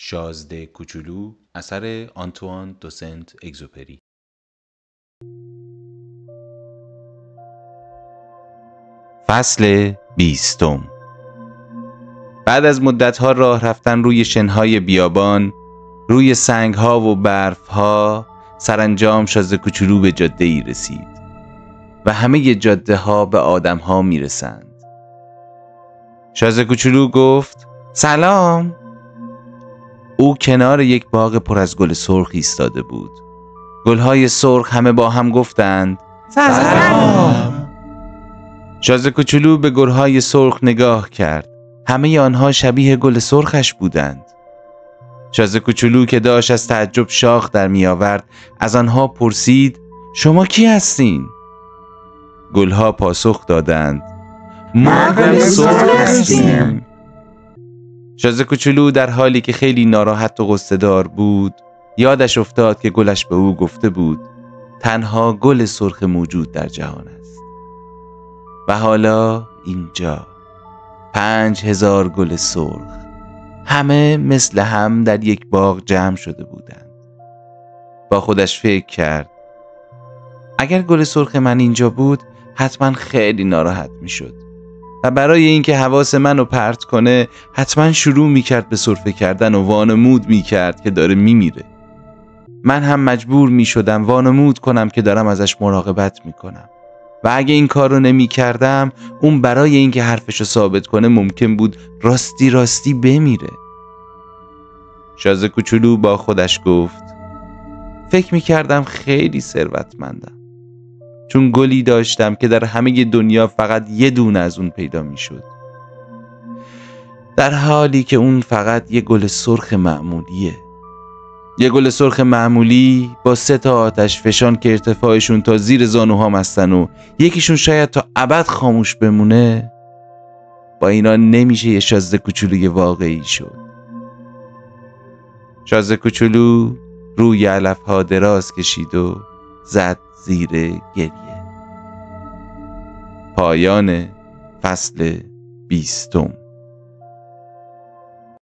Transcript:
شازده کوچولو اثر آنتوان دو سنت اگزوپری. فصل 20. بعد از مدت‌ها راه رفتن روی شنهای بیابان، روی سنگ‌ها و برف‌ها، سرانجام شازده کوچولو به جاده‌ای رسید و همه جاده‌ها به آدم‌ها میرسند. شازده کوچولو گفت: سلام. او کنار یک باغ پر از گل سرخ ایستاده بود. گل‌های سرخ همه با هم گفتند: سلام. شازده کوچولو به گل‌های سرخ نگاه کرد. همه آنها شبیه گل سرخش بودند. شازده کوچولو که داشت از تعجب شاخ در می آورد، از آنها پرسید: شما کی هستین؟ گل‌ها پاسخ دادند: ما گل سرخ هستیم. شازده کوچولو در حالی که خیلی ناراحت و غصه‌دار بود، یادش افتاد که گلش به او گفته بود تنها گل سرخ موجود در جهان است. و حالا اینجا 5000 گل سرخ، همه مثل هم در یک باغ جمع شده بودند. با خودش فکر کرد: اگر گل سرخ من اینجا بود حتما خیلی ناراحت می شد و برای اینکه حواس منو پرت کنه حتما شروع می کرد به سرفه کردن و وانمود می کرد که داره می میره. من هم مجبور می شدم وانمود کنم که دارم ازش مراقبت می کنم و اگه این کار رو نمی کردم اون برای اینکه حرفشو ثابت کنه ممکن بود راستی بمیره. شازده کوچولو با خودش گفت: فکر می کردم خیلی ثروتمندم، چون گلی داشتم که در همه دنیا فقط یه دونه از اون پیدا می شد، در حالی که اون فقط یه گل سرخ معمولیه. یه گل سرخ معمولی با 3 تا آتش فشان که ارتفاعشون تا زیر زانوهام هستن و یکیشون شاید تا ابد خاموش بمونه. با اینا نمیشه یه شازده کوچولوی واقعی شد. شازده کوچولو روی علف‌ها دراز کشید و زد زیر گریه. پایان فصل 20.